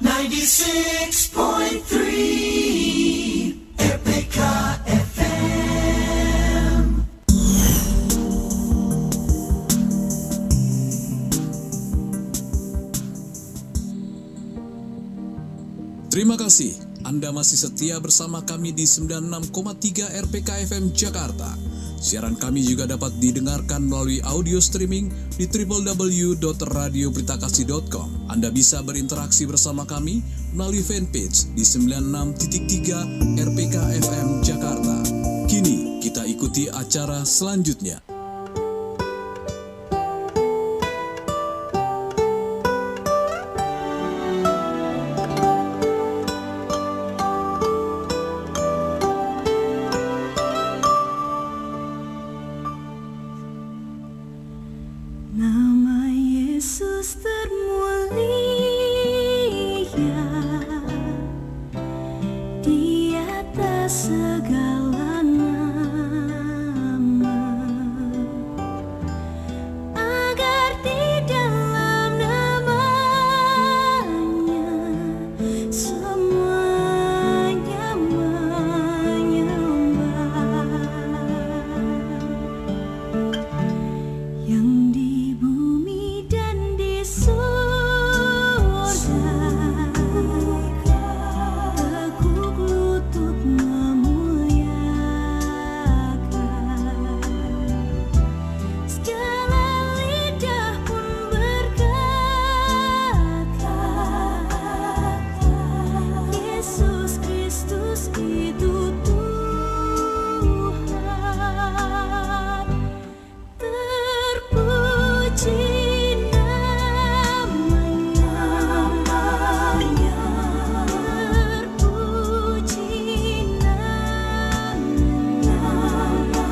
96.3 RPK FM. Terima kasih Anda masih setia bersama kami di 96,3 RPK FM Jakarta. Siaran kami juga dapat didengarkan melalui audio streaming di www.radiopritakasih.com. Anda bisa berinteraksi bersama kami melalui fanpage di 96.3 RPK FM Jakarta. Kini kita ikuti acara selanjutnya. Nama Yesus termulia di atas segala nama, agar di dalam namanya semuanya menyembah. Yang di bumi dan di surga tekuk lutut memuliakan. Segala lidah pun berkata, Yesus Kristus itu Tuhan. Terpuji namanya, terpuji namanya, sembah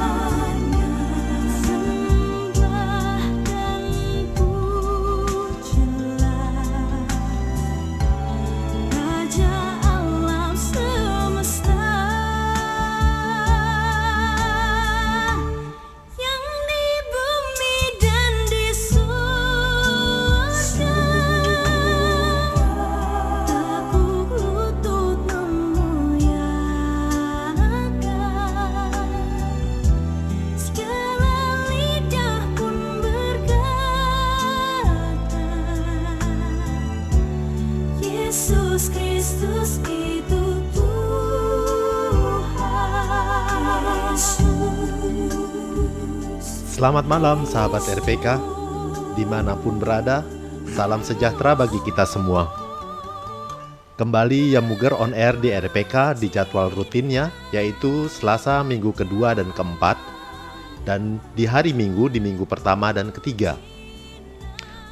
dan pujilah Raja alam semesta. Yang di bumi dan di surga tekuk lutut memuliakan. Segala lidah pun berkata, Yesus Kristus itu Tuhan. Selamat malam sahabat RPK, dimanapun berada, salam sejahtera bagi kita semua. Kembali Yamuger on air di RPK di jadwal rutinnya, yaitu Selasa, Minggu kedua dan keempat, dan di hari Minggu di minggu pertama dan ketiga.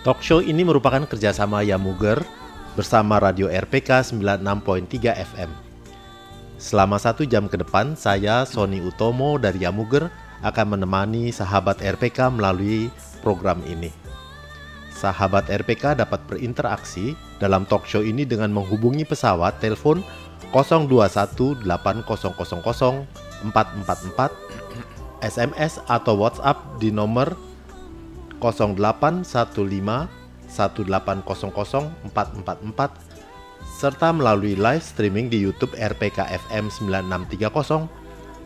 Talk show ini merupakan kerjasama Yamuger bersama Radio RPK 96.3 FM. Selama 1 jam ke depan, saya Sony Utomo dari Yamuger akan menemani sahabat RPK melalui program ini. Sahabat RPK dapat berinteraksi dalam talk show ini dengan menghubungi pesawat telepon 021-800-444, SMS atau WhatsApp di nomor 0815-1800-444, serta melalui live streaming di YouTube RPK FM 9630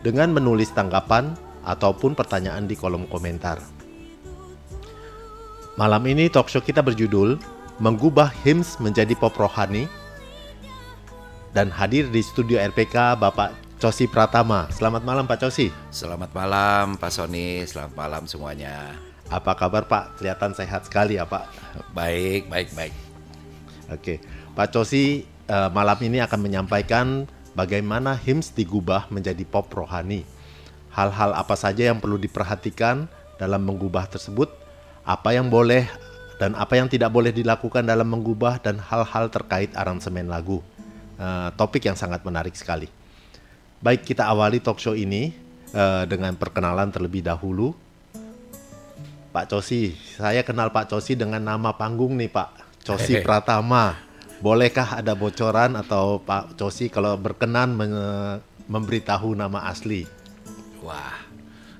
dengan menulis tanggapan ataupun pertanyaan di kolom komentar. Malam ini talk show kita berjudul Mengubah Hymns Menjadi Pop Rohani, dan hadir di studio RPK Bapak Cosi Pratama. Selamat malam Pak Cosi. Selamat malam Pak Sony, selamat malam semuanya. Apa kabar Pak? Kelihatan sehat sekali ya Pak. Baik. Oke, Pak Cosi malam ini akan menyampaikan bagaimana hymns digubah menjadi pop rohani. Hal-hal apa saja yang perlu diperhatikan dalam mengubah tersebut, apa yang boleh dan apa yang tidak boleh dilakukan dalam mengubah, dan hal-hal terkait aransemen lagu. Topik yang sangat menarik sekali. Baik, kita awali talk show ini dengan perkenalan terlebih dahulu. Pak Cosi, saya kenal Pak Cosi dengan nama panggung nih Pak, Cosi Pratama. Bolehkah ada bocoran atau Pak Cosi kalau berkenan memberitahu nama asli? Wah,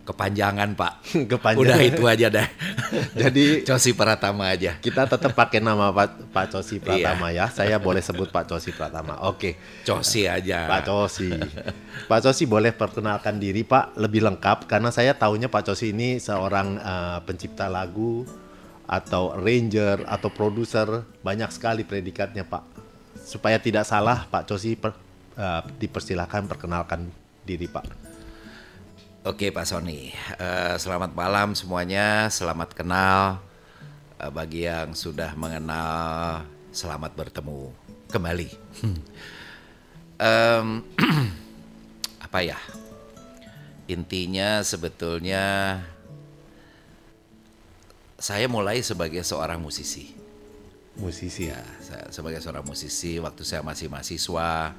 kepanjangan Pak. Kepanjangan. Udah itu aja dah. Jadi Cosi Pratama aja. kita tetap pakai nama Pak Cosi Pratama ya. Saya boleh sebut Pak Cosi Pratama. Oke. Cosi aja. Pak Cosi. Pak Cosi boleh perkenalkan diri Pak lebih lengkap karena saya tahunya Pak Cosi ini seorang pencipta lagu atau arranger atau produser, banyak sekali predikatnya Pak. Supaya tidak salah Pak Cosi dipersilakan perkenalkan diri Pak. Oke Pak Sony, selamat malam semuanya, selamat kenal. Bagi yang sudah mengenal, selamat bertemu kembali. Apa ya? Intinya sebetulnya saya mulai sebagai seorang musisi. Musisi Ya, saya sebagai seorang musisi waktu saya masih mahasiswa,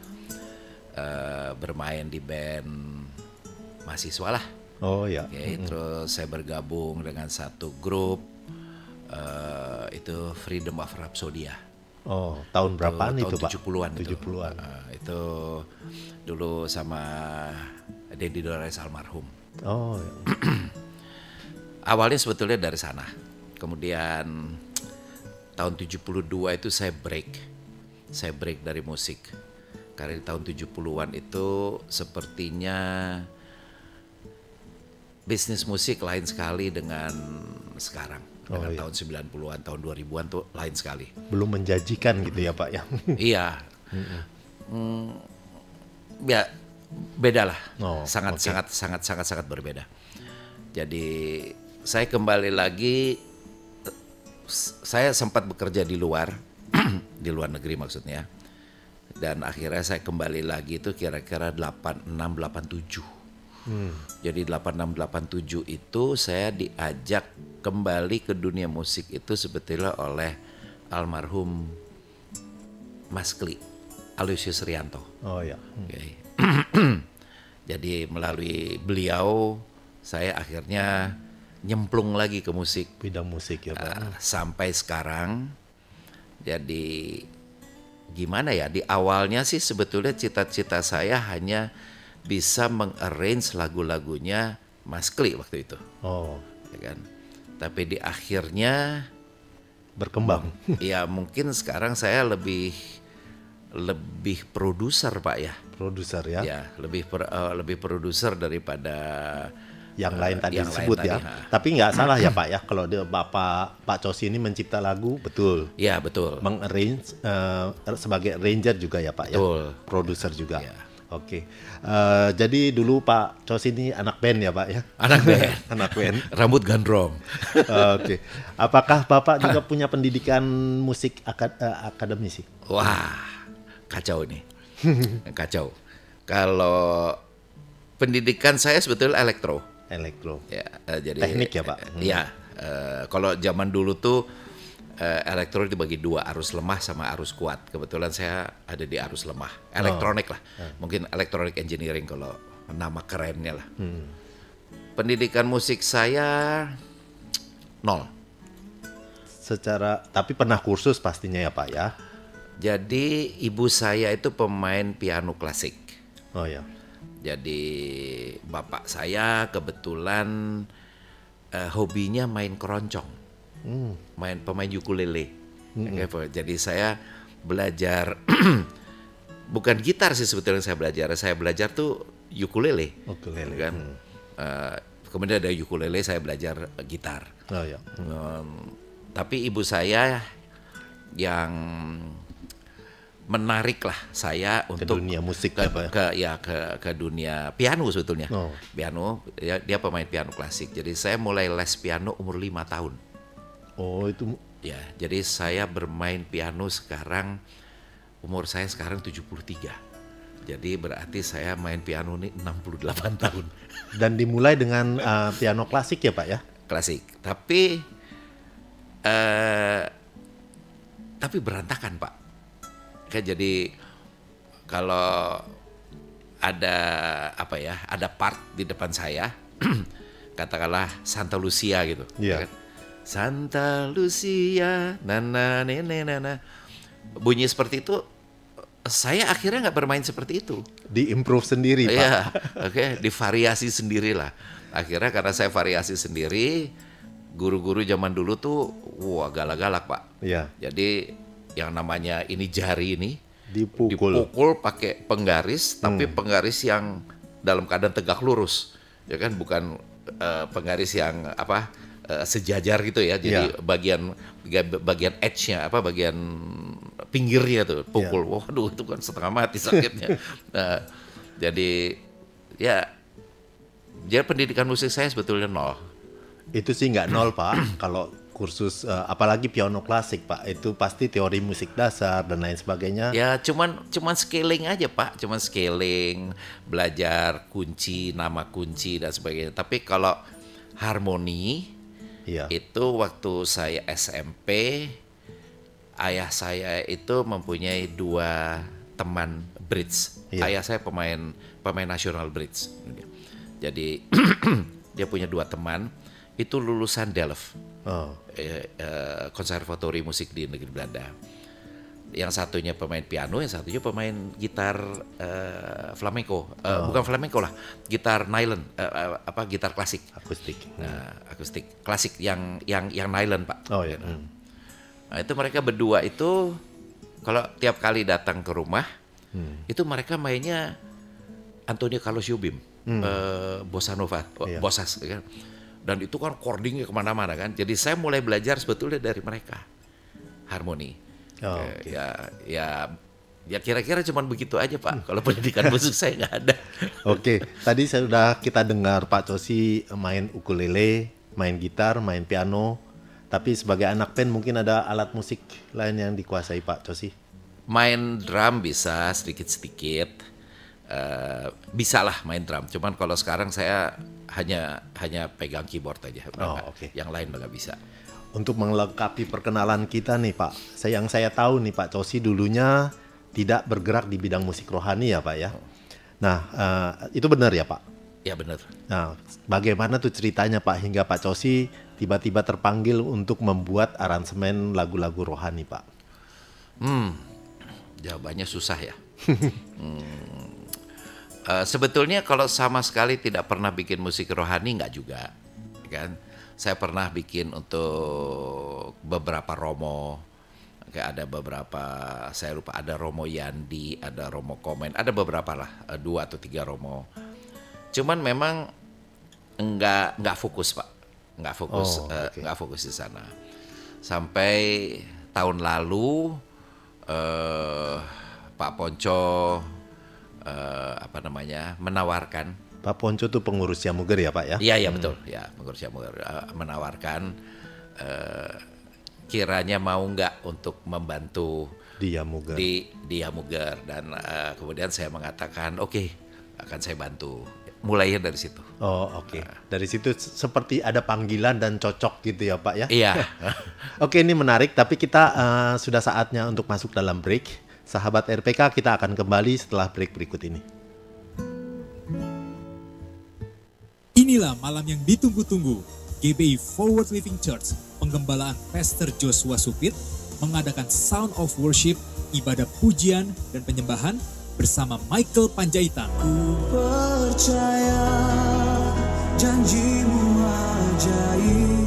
bermain di band mahasiswa lah. Oh ya. Oke, terus saya bergabung dengan satu grup itu Freedom of Rhapsody. Oh, tahun berapaan itu Pak? 70-an. 70-an. Itu dulu sama Dedi Dores almarhum. Oh. Ya. Awalnya sebetulnya dari sana. Kemudian tahun 72 itu saya break. Saya break dari musik. Karena di tahun 70-an itu sepertinya bisnis musik lain sekali dengan sekarang. Dengan tahun 90-an, tahun 2000-an tuh lain sekali. Belum menjanjikan gitu ya Pak ya. Iya. Ya beda lah. Oh, sangat berbeda. Jadi saya kembali lagi, saya sempat bekerja di luar, di luar negeri maksudnya. Dan akhirnya saya kembali lagi itu kira-kira 86-87. Jadi 86-87 itu saya diajak kembali ke dunia musik itu sebetulnya oleh almarhum Mas Kli, Aloysius Rianto. Oh ya. Okay. Jadi melalui beliau saya akhirnya nyemplung lagi ke musik. Bidang musik ya Pak. Sampai sekarang. Jadi gimana ya, di awalnya sih sebetulnya cita-cita saya hanya bisa mengarrange lagu-lagunya Mas Kli waktu itu. Oh. Ya kan? Tapi di akhirnya Berkembang. ya mungkin sekarang saya lebih produser Pak ya. Produser ya. Ya, lebih produser daripada Yang lain tadi yang disebut lain ya. tadi, Tapi nggak salah ya Pak ya kalau Pak Cosi ini mencipta lagu, betul. Ya, betul. Mengarrange sebagai arranger juga ya Pak ya. Betul. Produser juga. Ya. Oke. Jadi dulu Pak Cosi ini anak band ya Pak ya. Anak band. Anak band. Rambut gondrong. Oke. Apakah Bapak juga punya pendidikan musik akademisi? Wah, kacau nih. Kacau. Kalau pendidikan saya sebetulnya elektro. Ya, jadi Teknik ya Pak? Iya. Kalau zaman dulu tuh elektro dibagi dua, arus lemah sama arus kuat. Kebetulan saya ada di arus lemah. Elektronik lah. Mungkin electronic engineering kalau nama kerennya lah. Pendidikan musik saya 0. Tapi pernah kursus pastinya ya Pak ya. Jadi ibu saya itu pemain piano klasik. Oh ya. Jadi bapak saya kebetulan hobinya main keroncong, pemain ukulele. Jadi saya belajar bukan gitar sih sebetulnya saya belajar tuh ukulele. Ukulele. Kan? Kemudian ada ukulele saya belajar gitar. Oh ya. Tapi ibu saya yang menarik lah saya untuk dunia musik ke dunia piano sebetulnya. Oh. Piano, dia pemain piano klasik. Jadi saya mulai les piano umur 5 tahun. Oh itu. Ya, jadi saya bermain piano sekarang umur saya sekarang 73. Jadi berarti saya main piano ini 68 tahun. Dan dimulai dengan piano klasik ya Pak ya? Klasik. Tapi berantakan Pak. Jadi kalau ada ada part di depan saya, katakanlah Santa Lucia gitu. Iya. Santa Lucia, nana nene nana. Bunyi seperti itu saya akhirnya nggak bermain seperti itu. Di-improve sendiri, Pak. Iya, oke, divariasi sendirilah. Akhirnya karena saya variasi sendiri, guru-guru zaman dulu tuh, wah galak-galak, Pak. Iya. Jadi yang namanya ini jari ini Dipukul. pakai penggaris, tapi penggaris yang dalam keadaan tegak lurus, ya kan, bukan penggaris yang sejajar gitu ya. Jadi bagian edge-nya, bagian pinggirnya tuh pukul. Waduh, itu kan setengah mati sakitnya. Nah, jadi pendidikan musik saya sebetulnya 0. Itu sih nggak 0, Pak. Kalau kursus apalagi piano klasik, Pak, itu pasti teori musik dasar dan lain sebagainya. Ya cuman scaling aja, Pak, cuman scaling, belajar kunci, nama kunci dan sebagainya. Tapi kalau harmoni itu waktu saya SMP, ayah saya itu mempunyai 2 teman bridge. Ayah saya pemain nasional bridge. Jadi dia punya 2 teman itu lulusan Delft. Konservatori musik di negeri Belanda. Yang satunya pemain piano, yang satunya pemain gitar flamenco. Bukan flamenco lah, gitar nylon, gitar klasik. Akustik. Nah, akustik klasik yang nylon, Pak. Oh ya. Nah, itu mereka berdua itu kalau tiap kali datang ke rumah, itu mereka mainnya Antonio Carlos Jobim, bossa nova, bossas, kan? Dan itu kan chordingnya kemana-mana kan. Jadi saya mulai belajar sebetulnya dari mereka harmoni. Ya kira-kira cuman begitu aja, Pak. Kalau pendidikan musik saya nggak ada. Oke, tadi kita dengar Pak Cosi main ukulele, main gitar, main piano. Tapi sebagai anak band mungkin ada alat musik lain yang dikuasai Pak Cosi? Main drum bisa sedikit-sedikit. Bisa lah main drum. Cuman kalau sekarang saya hanya pegang keyboard aja. Yang lain nggak bisa. Untuk melengkapi perkenalan kita nih, Pak, yang saya tahu nih, Pak Cosi dulunya tidak bergerak di bidang musik rohani ya, Pak ya. Nah, itu benar ya, Pak? Ya benar. Nah, bagaimana tuh ceritanya, Pak, hingga Pak Cosi tiba-tiba terpanggil untuk membuat aransemen lagu-lagu rohani, Pak? Jawabannya susah ya. Sebetulnya kalau sama sekali tidak pernah bikin musik rohani nggak juga, kan? Saya pernah bikin untuk beberapa romo, kayak ada beberapa, saya lupa, ada Romo Yandi, ada Romo Komen, ada beberapa lah, 2 atau 3 romo. Cuman memang nggak fokus, Pak, nggak fokus di sana. Sampai tahun lalu Pak Ponco menawarkan. Pak Ponco tuh pengurus Yamuger ya, Pak ya? Iya betul ya, pengurus Yamuger menawarkan kiranya mau nggak untuk membantu di Yamuger. Di Yamuger, dan kemudian saya mengatakan oke, akan saya bantu. Mulainya dari situ. Dari situ seperti ada panggilan dan cocok gitu ya, Pak ya? Iya. Oke, ini menarik, tapi kita sudah saatnya untuk masuk dalam break. Sahabat RPK, kita akan kembali setelah break berikut ini. Inilah malam yang ditunggu-tunggu. GBI Forward Living Church, penggembalaan Pastor Joshua Supit, mengadakan Sound of Worship, ibadah pujian dan penyembahan bersama Michael Panjaitan. Ku percaya janjimu ajaib.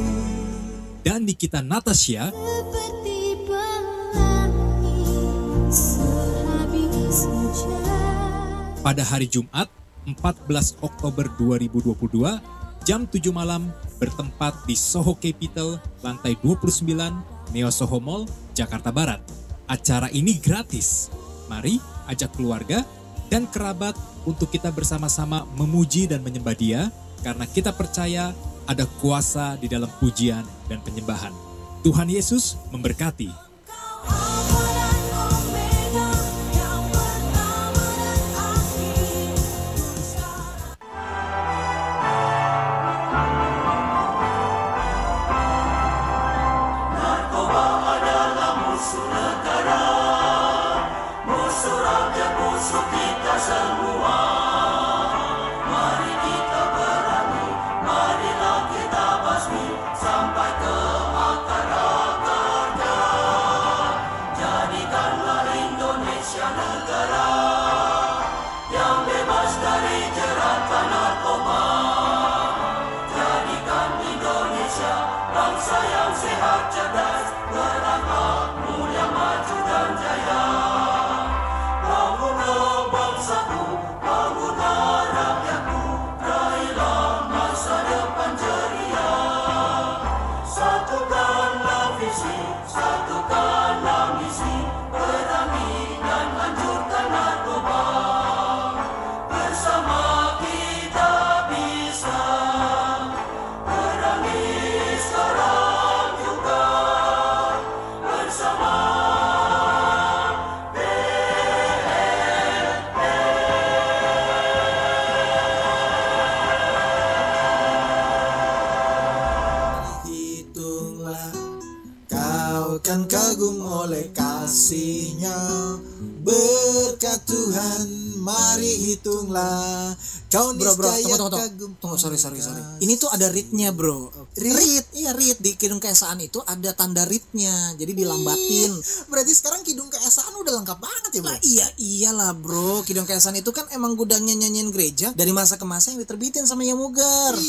Dan Nikita Natasha. Seperti pelangi sehabis hujan. Pada hari Jumat, 14 Oktober 2022, jam 7 malam, bertempat di Soho Capital, lantai 29, Neo Soho Mall, Jakarta Barat. Acara ini gratis. Mari ajak keluarga dan kerabat untuk kita bersama-sama memuji dan menyembah Dia, karena kita percaya ada kuasa di dalam pujian dan penyembahan. Tuhan Yesus memberkati. berkat Tuhan, mari hitunglah. Kau Bro, niscaya tunggu. kagum. Tunggu, sorry. Ini tuh ada read-nya, bro. Iya, read. Di Kidung Keesaan itu ada tanda read-nya. Jadi dilambatin. Berarti sekarang Kidung Keesaan udah lengkap banget ya, bro? Nah, iyalah, bro. Kidung Keesaan itu kan emang gudangnya nyanyian gereja dari masa ke masa yang diterbitin sama Yamuger.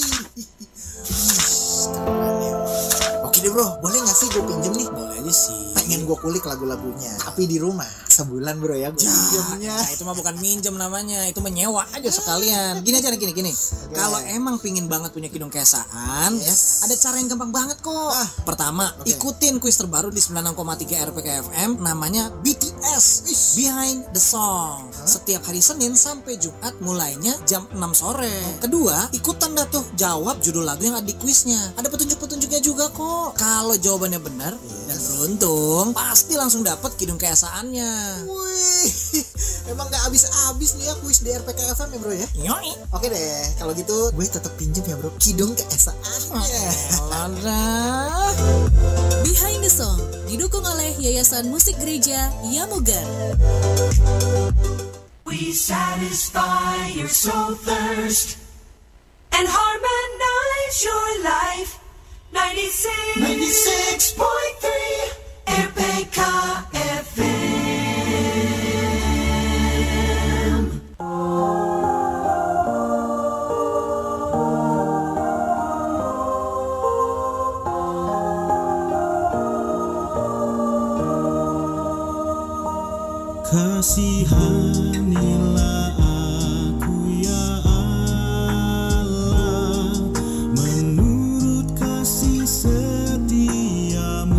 Oke deh bro, boleh gak sih gue pinjem nih? Boleh aja sih. Pengen gue kulik lagu-lagunya, tapi di rumah sebulan bro ya gue pinjemnya. Nah, itu mah bukan minjem namanya, itu menyewa aja sekalian. Gini aja, gini. Kalau emang pingin banget punya Kidung Keesaan, Yes. ada cara yang gampang banget kok. Pertama, ikutin kuis terbaru di 96,3 RPK FM, namanya BTS, Behind the Song. Setiap hari Senin sampai Jumat, mulainya jam 6 sore. Kedua, ikutan dah tuh jawab judul lagu yang ada di kuisnya. Ada petunjuk-petunjuknya juga kok. Kalau jawabannya benar dan beruntung, pasti langsung dapat Kidung Keesaannya. Wih, emang gak habis-habis nih ya kuis di RPK FM ya bro ya? Yoi. Oke deh, kalau gitu gue tetap pinjem ya bro, Kidung Keesaannya. Elah. Behind the Song didukung oleh Yayasan Musik Gereja Yamuger. We satisfy your soul thirst and harmonize your life. 96.3 RPK FM. Kasihanilah aku ya Allah, menurut kasih setiamu,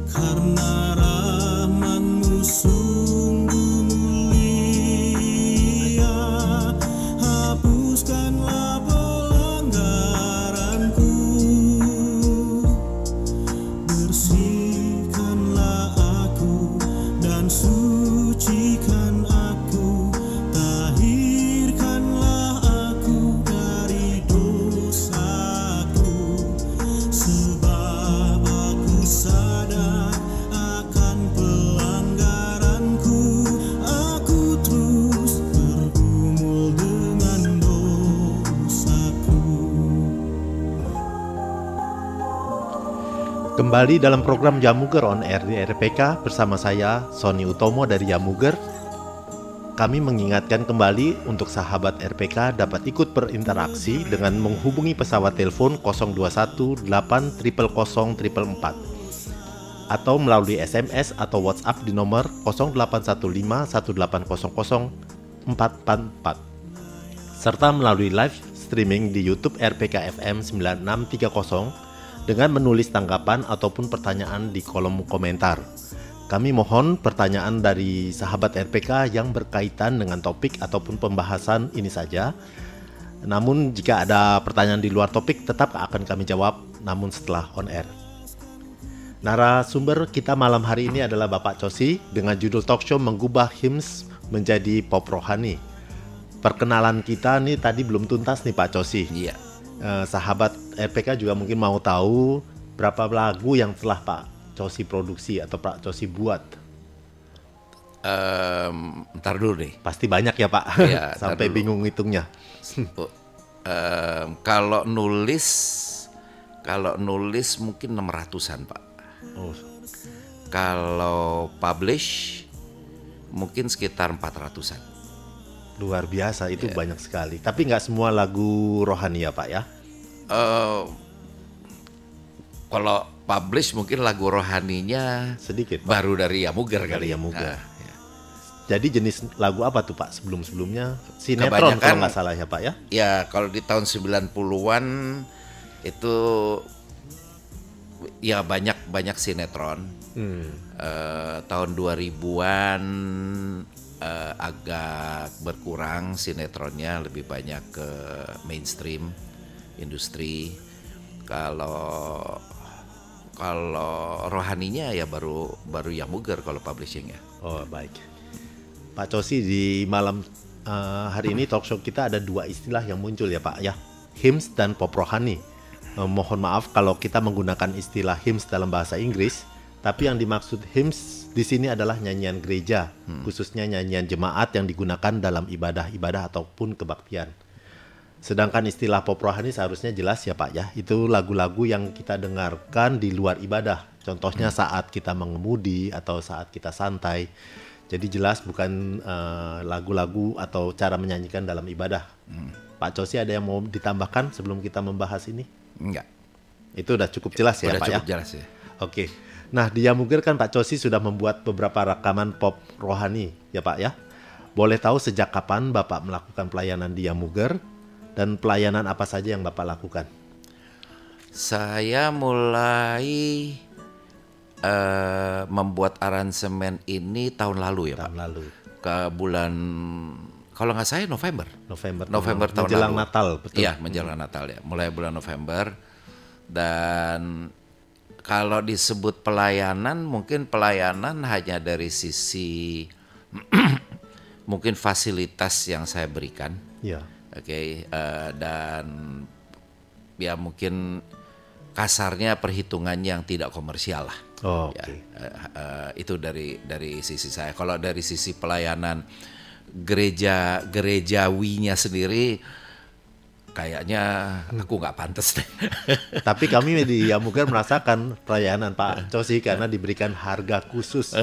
karena rahmat-Mu sungguh mulia. Hapuskanlah pelanggaranku, bersihkanlah aku dan sucikan aku, tahirkanlah aku dari dosaku, sebab aku sadar akan pelanggaranku, aku terus bergumul dengan dosaku. Kembali dalam program Yamuger on Air di RPK bersama saya Sony Utomo dari Yamuger. Kami mengingatkan kembali untuk sahabat RPK dapat ikut berinteraksi dengan menghubungi pesawat telepon 021 800 444 atau melalui SMS atau WhatsApp di nomor 0815 1800 444 serta melalui live streaming di YouTube RPK FM 9630 dengan menulis tanggapan ataupun pertanyaan di kolom komentar. Kami mohon pertanyaan dari sahabat RPK yang berkaitan dengan topik ataupun pembahasan ini saja. Namun jika ada pertanyaan di luar topik tetap akan kami jawab, namun setelah on air. Narasumber kita malam hari ini adalah Bapak Cosi dengan judul talk show Mengubah Hymns Menjadi Pop Rohani. Perkenalan kita nih tadi belum tuntas nih Pak Cosi. Iya. Sahabat RPK juga mungkin mau tahu berapa lagu yang telah Pak Cosi produksi atau Pak Cosi buat. Ntar dulu nih. Pasti banyak ya Pak, Iya, sampai ntar dulu. bingung hitungnya. Kalau nulis mungkin 600-an Pak. Oh, Kalau publish mungkin sekitar 400-an. luar biasa, itu banyak sekali. Tapi nggak semua lagu rohani ya Pak ya? Kalau publish mungkin lagu rohaninya Sedikit Pak. baru dari Yamuger Dari kali. Yamuger. Nah, ya. Jadi jenis lagu apa tuh Pak sebelum-sebelumnya? Sinetron Kebanyakan- kalau nggak salah ya Pak ya? Ya kalau di tahun 90-an itu ya banyak sinetron. Tahun 2000-an agak berkurang sinetronnya, lebih banyak ke mainstream industri. Kalau rohaninya ya baru Yamuger kalau publishing ya. Oh baik. Pak Cosi, di malam hari ini talk show kita ada dua istilah yang muncul ya Pak ya, hymns dan pop rohani. Mohon maaf kalau kita menggunakan istilah hymns dalam bahasa Inggris, Tapi yang dimaksud hymns di sini adalah nyanyian gereja, khususnya nyanyian jemaat yang digunakan dalam ibadah-ibadah ataupun kebaktian. Sedangkan istilah pop rohani seharusnya jelas ya Pak ya, itu lagu-lagu yang kita dengarkan di luar ibadah. Contohnya saat kita mengemudi atau saat kita santai. Jadi jelas bukan lagu-lagu atau cara menyanyikan dalam ibadah. Pak Cosi ada yang mau ditambahkan sebelum kita membahas ini? Enggak. Itu udah cukup jelas ya Udah Pak cukup ya? jelas ya. Oke. Nah di Yamuger kan Pak Cosi sudah membuat beberapa rekaman pop rohani ya Pak ya. Boleh tahu sejak kapan Bapak melakukan pelayanan di Yamuger dan pelayanan apa saja yang Bapak lakukan? Saya mulai membuat aransemen ini tahun lalu ya Pak. Tahun lalu. Ke bulan, kalau nggak saya November tahun menjelang lalu. Natal, betul. Iya, menjelang Natal ya. Mulai bulan November. Dan kalau disebut pelayanan, mungkin pelayanan hanya dari sisi mungkin fasilitas yang saya berikan. Iya. Oke, dan ya mungkin kasarnya perhitungan yang tidak komersial lah. Oh, Ya, oke. itu dari sisi saya. Kalau dari sisi pelayanan gerejawinya sendiri, kayaknya aku nggak pantas deh. Tapi kami di Yamuger merasakan pelayanan Pak Cosi karena diberikan harga khusus.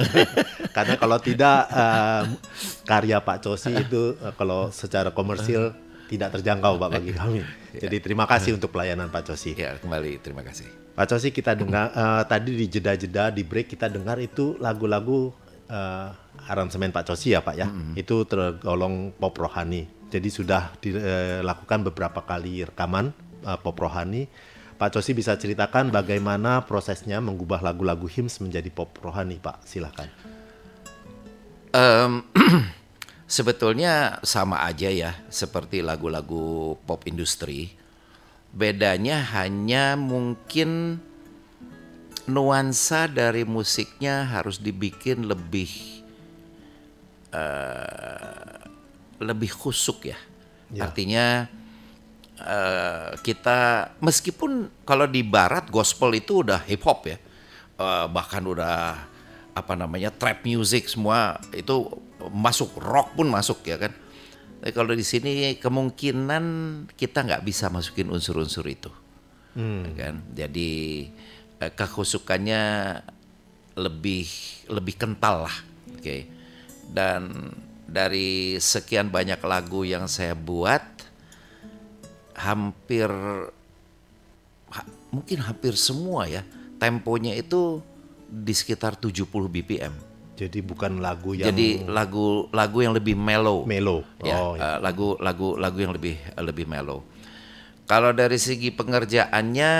Karena kalau tidak karya Pak Cosi itu kalau secara komersil tidak terjangkau Pak bagi kami. Jadi terima kasih untuk pelayanan Pak Cosi. Ya, kembali terima kasih. Pak Cosi, kita dengar tadi di jeda-jeda di break kita dengar itu lagu-lagu aransemen Pak Cosi ya Pak ya. Itu tergolong pop rohani. Jadi sudah dilakukan beberapa kali rekaman pop rohani. Pak Cosi bisa ceritakan bagaimana prosesnya mengubah lagu-lagu hymns menjadi pop rohani Pak? Silakan. Sebetulnya sama aja ya seperti lagu-lagu pop industri. Bedanya hanya mungkin nuansa dari musiknya harus dibikin lebih khusuk ya. Artinya kita meskipun kalau di barat gospel itu udah hip hop ya. Bahkan udah trap music semua itu masuk, rock pun masuk ya kan. Tapi kalau di sini kemungkinan kita nggak bisa masukin unsur-unsur itu, kan? Jadi kekhusukannya lebih kental lah, oke. Dan dari sekian banyak lagu yang saya buat, mungkin hampir semua ya, temponya itu di sekitar 70 BPM. Jadi bukan lagu yang lagu yang lebih mellow. Ya, Oh, ya. lagu yang lebih mellow. Kalau dari segi pengerjaannya,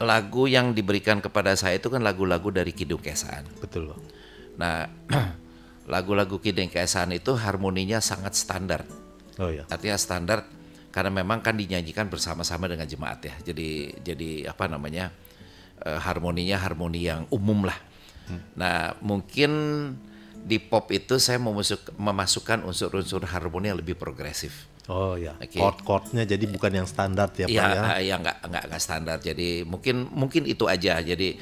lagu yang diberikan kepada saya itu kan lagu-lagu dari Kidung Kesan. Betul, Bang. Nah, lagu-lagu Kidung Kesan itu harmoninya sangat standar. Oh ya. Artinya standar karena memang kan dinyanyikan bersama-sama dengan jemaat ya. Jadi harmoninya harmoni yang umum lah. Nah, mungkin di pop itu saya memasukkan unsur-unsur harmoni yang lebih progresif. Oh ya. Okay. Chord-chordnya jadi bukan yang standar ya Pak ya. Iya, nggak standar. Jadi mungkin itu aja. Jadi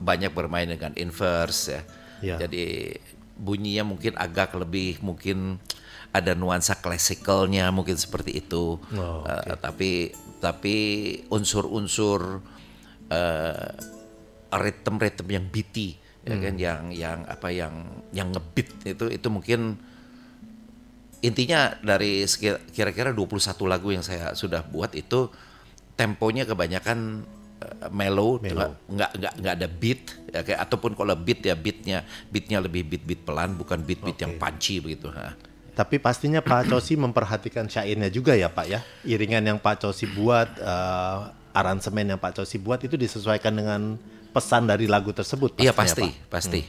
banyak bermain dengan inverse ya. Ya. Jadi bunyinya mungkin agak lebih mungkin ada nuansa klasikalnya mungkin seperti itu. Oh, okay. Tapi unsur-unsur ritme yang beaty ya kan, yang ngebeat itu mungkin intinya dari kira-kira 21 lagu yang saya sudah buat itu temponya kebanyakan mellow. nggak ada beat ya, kayak ataupun kalau beat ya beatnya lebih beat pelan, bukan beat yang punchy begitu. Tapi pastinya Pak Cosi memperhatikan syairnya juga ya Pak ya. Iringan yang Pak Cosi buat, aransemen yang Pak Cosi buat itu disesuaikan dengan pesan dari lagu tersebut. Iya Pak?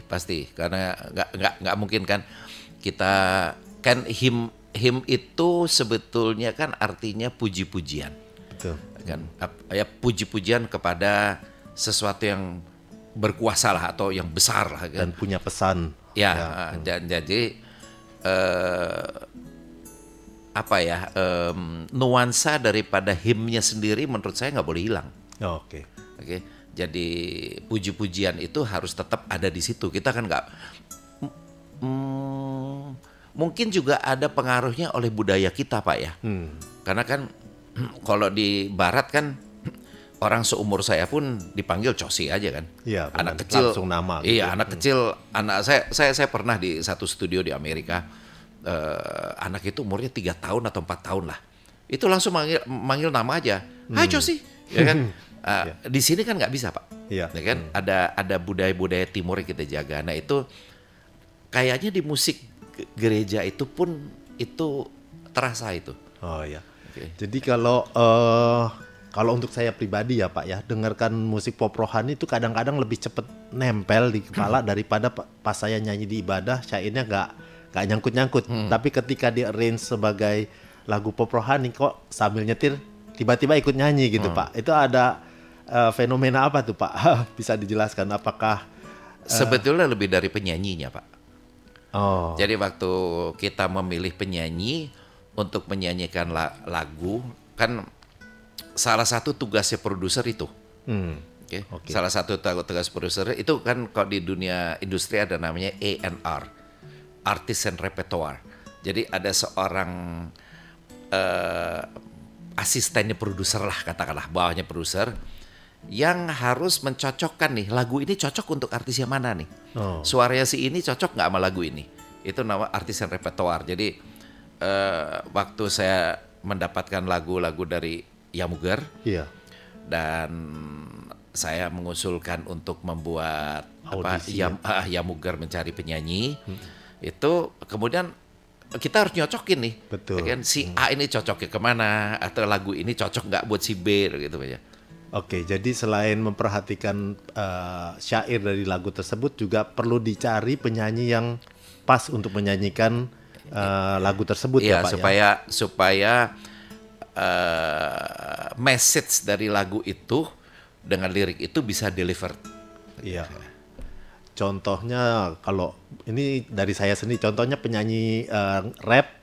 pasti karena nggak mungkin kan kita kan hymn itu sebetulnya kan artinya puji-pujian. Betul. Kan ya puji-pujian kepada sesuatu yang berkuasa lah atau yang besar lah kan. Dan punya pesan. Ya. Dan jadi nuansa daripada hymnnya sendiri menurut saya nggak boleh hilang. Oh, Oke. Jadi puji-pujian itu harus tetap ada di situ. Kita kan nggak mungkin juga ada pengaruhnya oleh budaya kita, Pak ya. Karena kan kalau di barat kan orang seumur saya pun dipanggil Cosi aja kan. Iya, anak kecil langsung nama. Iya, anak kecil, anak saya pernah di satu studio di Amerika. Anak itu umurnya 3 tahun atau 4 tahun lah. Itu langsung manggil nama aja. Hai Cosi, ya kan? Di sini kan nggak bisa, Pak. Iya. Ya kan? Ada budaya-budaya timur yang kita jaga. Nah, itu kayaknya di musik gereja itu pun itu terasa itu. Oh ya. Okay. Jadi kalau untuk saya pribadi ya Pak ya, dengarkan musik pop rohani itu kadang-kadang lebih cepet nempel di kepala daripada pas saya nyanyi di ibadah, syairnya nggak nyangkut-nyangkut. Tapi ketika di arrange sebagai lagu pop rohani kok sambil nyetir tiba-tiba ikut nyanyi gitu Pak. Itu ada fenomena apa tuh Pak? Bisa dijelaskan apakah sebetulnya lebih dari penyanyinya Pak. Oh. Jadi waktu kita memilih penyanyi untuk menyanyikan lagu kan salah satu tugasnya produser itu. Okay. Salah satu tugas produser itu kan kalau di dunia industri ada namanya A&R, Artist and Repertoire. Jadi ada seorang asistennya produser lah katakanlah, bawahnya produser yang harus mencocokkan nih lagu ini cocok untuk artis yang mana nih. Suaranya si ini cocok nggak sama lagu ini. Itu nama Artist and Repertoire. Jadi waktu saya mendapatkan lagu-lagu dari Yamuger, iya. Dan saya mengusulkan untuk membuat Yamuger mencari penyanyi. Itu kemudian kita harus nyocokin nih. Betul. Kan si A ini cocoknya kemana, atau lagu ini cocok nggak buat si B gitu aja. Oke, jadi selain memperhatikan syair dari lagu tersebut juga perlu dicari penyanyi yang pas untuk menyanyikan lagu tersebut ya Pak supaya message dari lagu itu dengan lirik itu bisa deliver. Iya. Contohnya kalau ini dari saya sendiri, contohnya penyanyi rap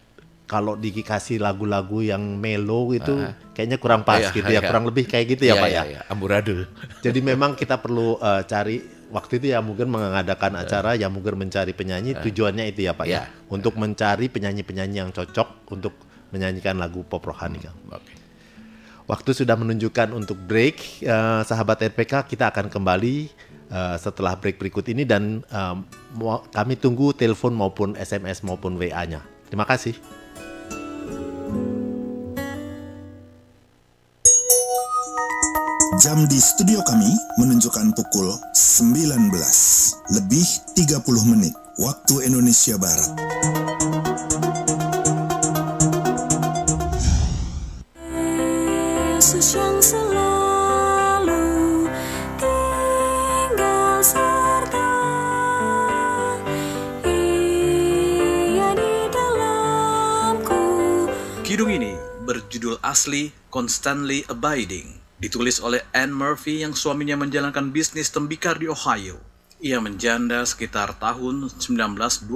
kalau dikasih lagu-lagu yang mellow itu kayaknya kurang pas gitu ya, kurang lebih kayak gitu ya Pak ya. Amburadul. Jadi memang kita perlu cari, waktu itu Yamuger mengadakan acara Yamuger mencari penyanyi, tujuannya itu ya Pak ya, untuk mencari penyanyi-penyanyi yang cocok untuk menyanyikan lagu pop rohani. Waktu sudah menunjukkan untuk break, sahabat RPK, kita akan kembali setelah break berikut ini dan kami tunggu telepon maupun SMS maupun WA-nya. Terima kasih. Jam di studio kami menunjukkan pukul 19 lebih 30 menit waktu Indonesia Barat. Yesus yang selalu tinggal serta Ia di dalamku. Kidung ini berjudul asli Constantly Abiding. Ditulis oleh Anne Murphy yang suaminya menjalankan bisnis tembikar di Ohio. Ia menjanda sekitar tahun 1929.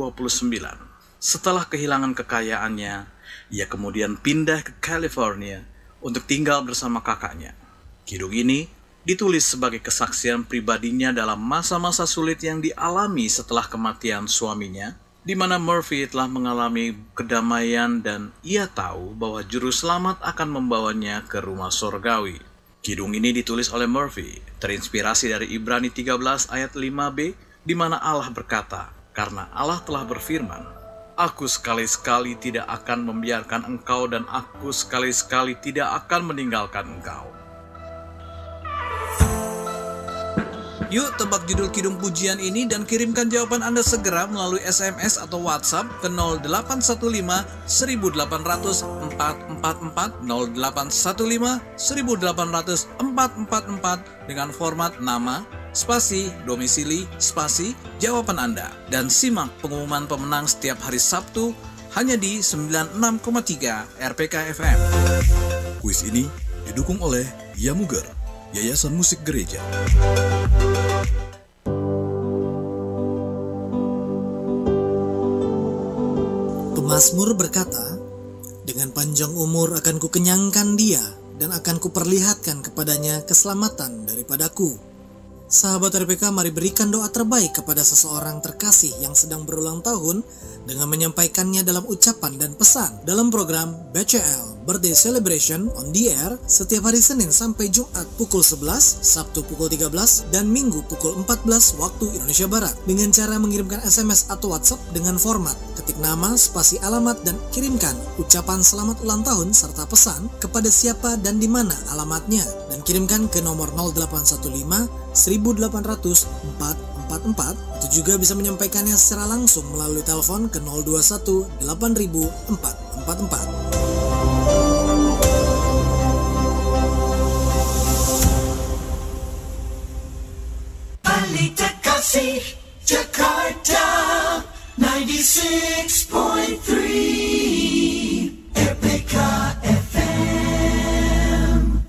Setelah kehilangan kekayaannya, ia kemudian pindah ke California untuk tinggal bersama kakaknya. Kidung ini ditulis sebagai kesaksian pribadinya dalam masa-masa sulit yang dialami setelah kematian suaminya, di mana Murphy telah mengalami kedamaian dan ia tahu bahwa juru selamat akan membawanya ke rumah surgawi. Kidung ini ditulis oleh Murphy, terinspirasi dari Ibrani 13 ayat 5b, di mana Allah berkata, "Karena Allah telah berfirman, Aku sekali-sekali tidak akan membiarkan engkau dan aku sekali-sekali tidak akan meninggalkan engkau." Yuk tebak judul kidung pujian ini dan kirimkan jawaban Anda segera melalui SMS atau WhatsApp ke 0815 1800 444 0815 1800 444 dengan format nama, spasi, domisili, spasi, jawaban Anda. Dan simak pengumuman pemenang setiap hari Sabtu hanya di 96,3 RPK FM. Kuis ini didukung oleh Yamuger, Yayasan Musik Gereja. Pemazmur berkata, "Dengan panjang umur akan kukenyangkan dia dan akan kuperlihatkan kepadanya keselamatan daripadaku." Sahabat RPK, mari berikan doa terbaik kepada seseorang terkasih yang sedang berulang tahun dengan menyampaikannya dalam ucapan dan pesan dalam program BCL Birthday Celebration on the Air setiap hari Senin sampai Jumat pukul 11, Sabtu pukul 13, dan Minggu pukul 14 waktu Indonesia Barat dengan cara mengirimkan SMS atau WhatsApp dengan format ketik nama, spasi alamat, dan kirimkan ucapan selamat ulang tahun serta pesan kepada siapa dan di mana alamatnya, dan kirimkan ke nomor 0815 1800 444 atau juga bisa menyampaikannya secara langsung melalui telepon ke 021 8000 444. Balita Kasih Jakarta 96.3 RPK FM.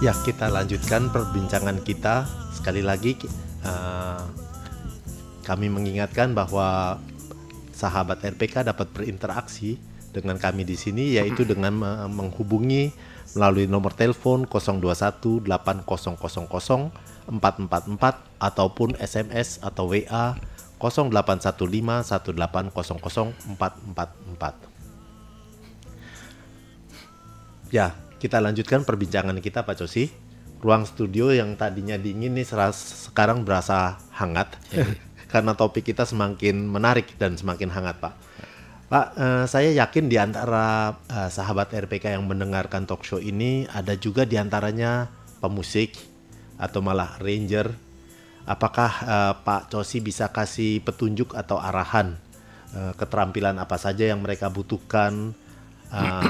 Ya, kita lanjutkan perbincangan kita. Sekali lagi kami mengingatkan bahwa sahabat RPK dapat berinteraksi dengan kami di sini, yaitu dengan menghubungi melalui nomor telepon 021 8000 444 ataupun SMS atau WA 0815 1800 444. Ya, kita lanjutkan perbincangan kita, Pak Cosi. Ruang studio yang tadinya dingin nih sekarang berasa hangat karena topik kita semakin menarik dan semakin hangat, Pak. Pak, saya yakin di antara sahabat RPK yang mendengarkan talk show ini ada juga di antaranya pemusik atau malah ranger. Apakah Pak Cosi bisa kasih petunjuk atau arahan keterampilan apa saja yang mereka butuhkan,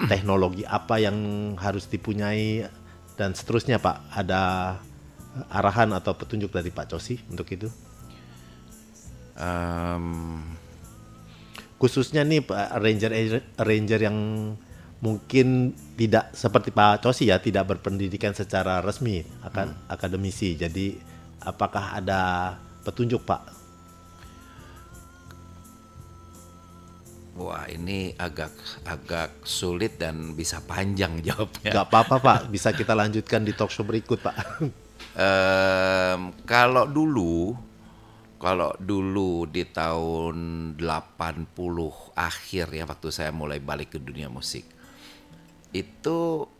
teknologi apa yang harus dipunyai dan seterusnya, Pak? Ada arahan atau petunjuk dari Pak Cosi untuk itu? Khususnya nih Pak, ranger yang mungkin tidak seperti Pak Cosi ya, tidak berpendidikan secara resmi, akan akademisi. Jadi apakah ada petunjuk, Pak? Wah, ini agak sulit dan bisa panjang jawabnya. Gak apa-apa, Pak, bisa kita lanjutkan di talk show berikut, Pak. Kalau dulu di tahun 80 akhir ya, waktu saya mulai balik ke dunia musik, itu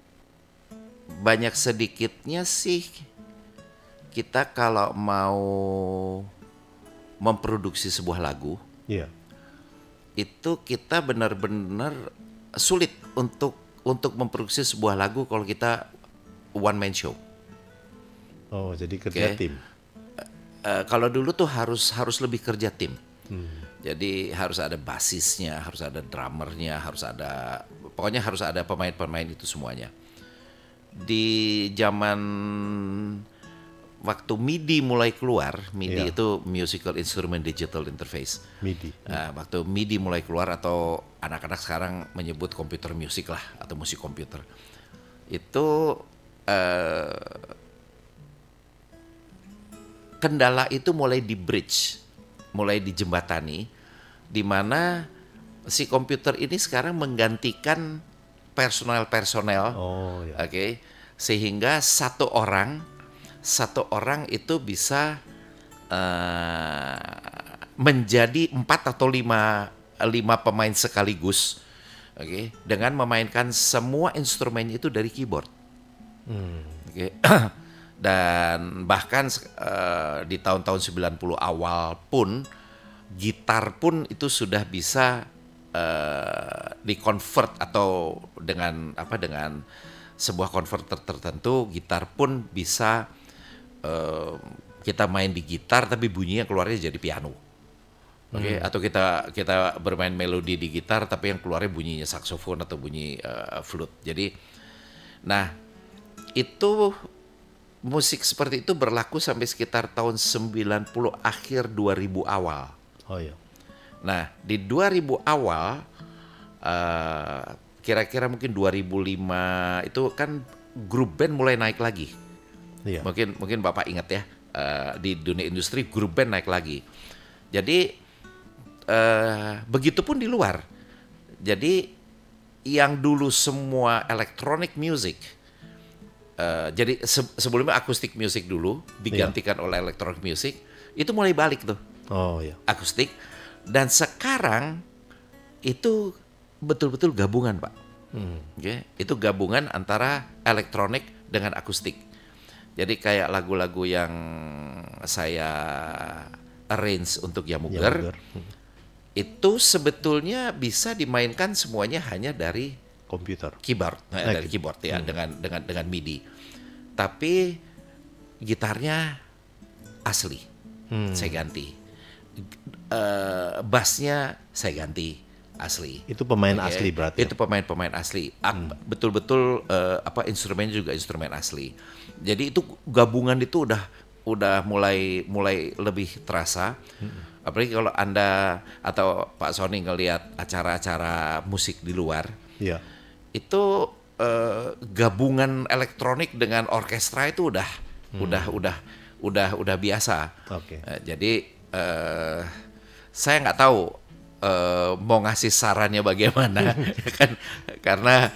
banyak sedikitnya sih kita kalau mau memproduksi sebuah lagu, itu kita benar-benar sulit untuk memproduksi sebuah lagu kalau kita one man show. Oh, jadi kerja tim. Kalau dulu tuh harus lebih kerja tim. Jadi harus ada basisnya, harus ada drummernya, pokoknya harus ada pemain-pemain itu semuanya. Di zaman waktu MIDI mulai keluar, MIDI itu Musical Instrument Digital Interface. MIDI. Waktu MIDI mulai keluar, atau anak-anak sekarang menyebut komputer musik lah, atau musik komputer. Itu kendala itu mulai di bridge, mulai dijembatani, di mana si komputer ini sekarang menggantikan personel, oke, sehingga satu orang itu bisa menjadi 4 atau 5 pemain sekaligus, oke, dengan memainkan semua instrumennya itu dari keyboard, oke. Dan bahkan di tahun-tahun 90 awal pun gitar pun itu sudah bisa di-convert, atau dengan sebuah konverter tertentu gitar pun bisa kita main di gitar tapi bunyinya keluarnya jadi piano. Oke, atau kita bermain melodi di gitar tapi yang keluarnya bunyinya saksofon atau bunyi flute. Jadi nah, itu musik seperti itu berlaku sampai sekitar tahun 90 akhir 2000 awal. Oh iya. Nah, di 2000 awal kira-kira mungkin 2005 itu kan grup band mulai naik lagi. Iya. Mungkin Bapak ingat ya, di dunia industri grup band naik lagi. Jadi begitupun di luar. Jadi yang dulu semua electronic music, jadi sebelumnya acoustic music dulu digantikan oleh electronic music, itu mulai balik tuh. Oh iya. Akustik. Dan sekarang itu betul-betul gabungan, Pak. Okay? Itu gabungan antara elektronik dengan akustik. Jadi kayak lagu-lagu yang saya arrange untuk Yamuger, itu sebetulnya bisa dimainkan semuanya hanya dari komputer, keyboard, dari keyboard ya, dengan MIDI. Tapi gitarnya asli, saya ganti. Bassnya saya ganti asli. Itu pemain asli berarti. Itu pemain asli. Betul-betul instrumennya juga instrumen asli. Jadi itu gabungan itu udah mulai lebih terasa. Apalagi kalau Anda atau Pak Sony ngelihat acara-acara musik di luar. Iya. Itu gabungan elektronik dengan orkestra itu udah biasa. Oke. Jadi saya nggak tahu mau ngasih sarannya bagaimana, kan? Karena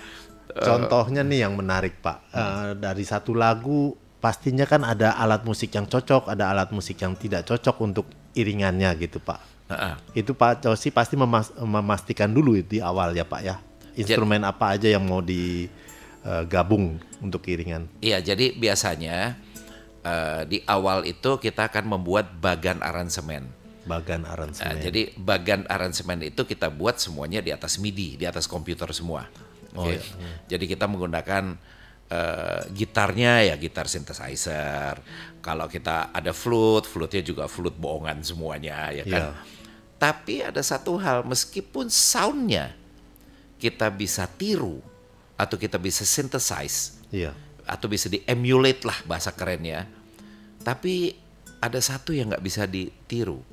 contohnya nih yang menarik, Pak, dari satu lagu pastinya kan ada alat musik yang cocok, ada alat musik yang tidak cocok untuk iringannya gitu, Pak. Itu Pak Cosi pasti memastikan dulu di awal ya, Pak ya. Instrumen apa aja yang mau digabung untuk iringan. Iya, jadi biasanya di awal itu kita akan membuat bagan aransemen. Jadi bagan aransemen itu kita buat semuanya di atas MIDI, di atas komputer semua. Okay? Jadi kita menggunakan gitarnya ya gitar synthesizer. Kalau kita ada flute-nya juga flute bohongan semuanya, ya kan. Tapi ada satu hal, meskipun soundnya kita bisa tiru atau kita bisa synthesize, atau bisa di-emulate lah bahasa kerennya. Tapi ada satu yang nggak bisa ditiru.